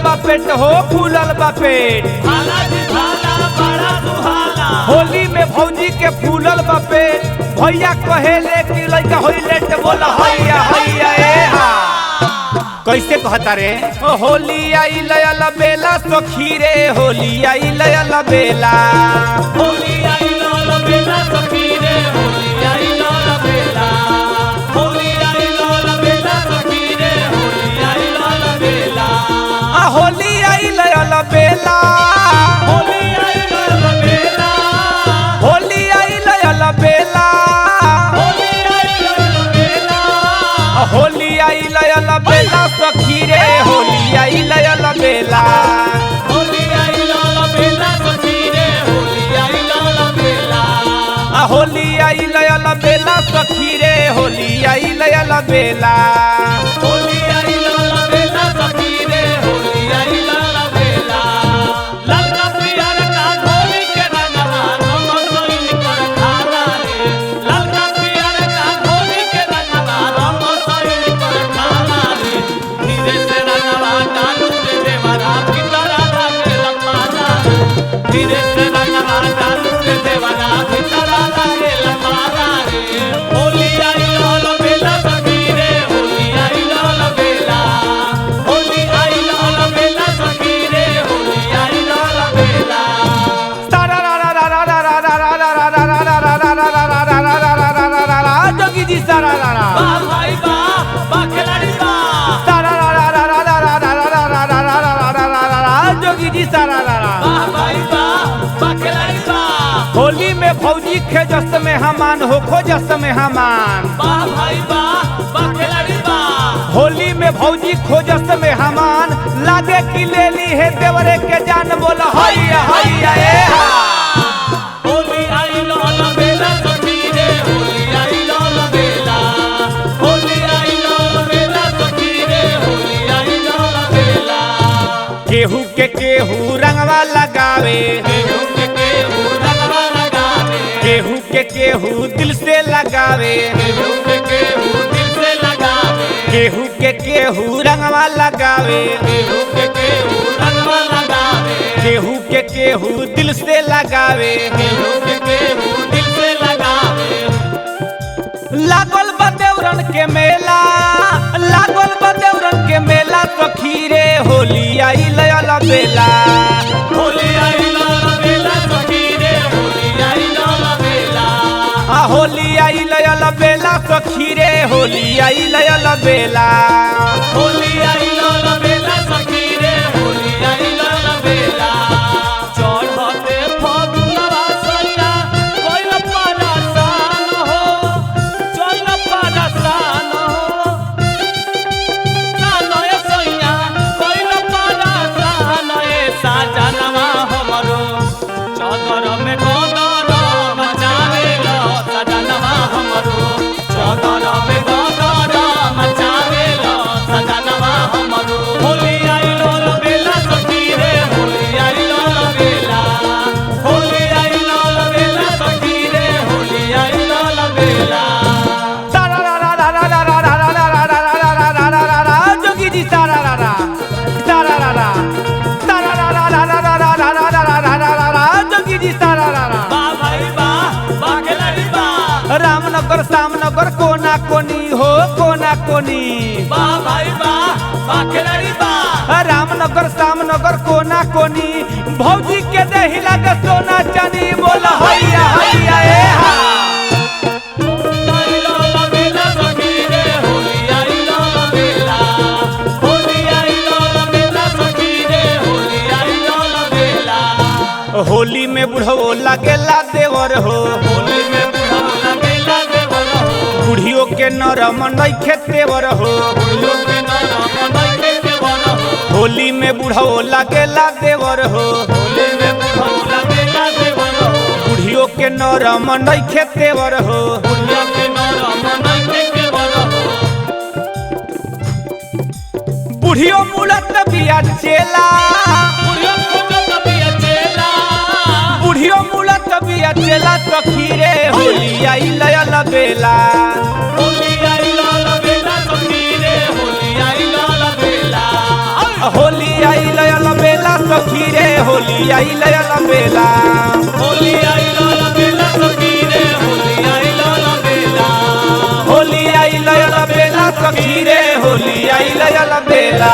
बा पेट हो फूलल बा पेट। होली में भौजी के फूलल बा पेट, भैया कहेले कि लइका होई लेट बोला हैया हैया ए हा। कैसे कहता रे? होली आई लयल बेला सखी रे, होली आई लयल बेला, होली आई लयल बेला सखी रे, होली आई लयल बेला, होली आई लयल बेला सखी रे, होली आई लयल बेला, होली आई लयल बेला, होली आई लयल बेला, होली आई लयल बेला, होली आई लयल बेला, होली आई लयल बेला सखी रे, होली आई लयल बेला, होली आई लयल बेला सखी रे, होली आई लयल बेला, होली आई लयल बेला सखी रे, होली आई लयल बेला, होली आई लयल बेला सखी रे, होली आई लयल बेला। ललका पियर का होली के रंगवा रंग सोई कर खाला रे, ललका पियर का होली के रंगवा रंग सोई कर खाला रे। धीरे से रंगवा डालू रे देवरा की तरह लागे लपाला रे, धीरे से रंगवा डालू रे देवरा की तरह लागे लपाला रे। होली आई लयल बेला सखी रे, होली आई लयल बेला, होली आई लयल बेला सखी रे, होली आई लयल बेला। जोगी जी सारा वाह भाई वाह, वाह खिलाड़ी वाह, जोगी जी सारा। वाह भाई वाह, वाह खिलाड़ी वाह, होली में भौजी खेजस में हमान हो खोजस में हमान, वाह भाई वाह, वाह खिलाड़ी वाह। होली में भौजी खोजस में हमान, लागे कि ले ली है देवरे के जान बोला हैया हैया ए हा। होली आई लयल बेला सखी रे, होली आई लयल बेला, होली आई लयल बेला सखी रे, होली आई लयल बेला। केहू के केहू रंगवा लगावे, केहू के केहू रंगवा लगावे, केहू के केहू दिल से लगावे, केहू के केहू दिल से लगावे, केहू के केहू रंगवा लगावे, केहू के केहू रंगवा लगावे, केहू के केहू दिल से लगावे। केहू के केहू दिल से लगावे। लागल बा देवरन के मेला, लागल बा देवरन के मेला सखी रे, होली आई लयल बेला, होली आई लयल बेला सखी रे, होली आई लयल बेला, होली आई लयल बेला सखी रे, होली आई लयल बेला, होली आई लयल बेला सखी रे, होली आई लयल बेला। चढ़ते फगुनवा सैया कोइल परसान हो, चल परसान हो, सानय सैया कोइल परसान ए साजनवा हमरो, चदर में गदर मचावेला सजनवा हमरो, चदर में गदर मचावेला सजनवा हमरो। होली आई लयल बेला सखी रे, होली आई लयल बेला, होली आई लयल बेला सखी रे, होली आई लयल बेला। जोगी जी सारा जोगी जी सारा। वाह भाई वाह, वाह खिलाड़ी वाह, रामनगर सामनगर कोना कोनी हो कोना कोनी, वाह भाई वाह, वाह खिलाड़ी वाह। रामनगर सामनगर कोना कोनी, भौजी के देही लगे सोना चानी बोला हैया हैया ए हा। आई लयल बेला सखी रे, होली आई लयल बेला, होली आई लयल बेला सखी रे, होली आई लयल बेला। होली में बुढ़ो लगेला देवर हो, होली में बुढ़ा लगेला देवर हो, बुढ़ियों के नरम नइखे तेवर हो, बुढ़ियों के नरम नइखे देवर हो, होली में बुढ़ो लगेला देवर हो, होली में बुढ़ा लगेला देवर हो, बुढ़ियों के नरम नइखे तेवर हो। बुढ़िया के नरम नइखे देवर हो, बुढ़ियों मुलत बिया चेला, बुढ़िया खोजत बिया चेला, बुढ़ियों मुलत बिया चेला सखी रे, होली आई लयल बेला, होली आई लयल बेला सखी रे, होली आई लयल बेला। होली आई सखी रे होली आई लयल बेला होली आई लाल बेला सखी रे होली आई लाल बेला होली आई लयल बेला सखी रे होली आई लयल बेला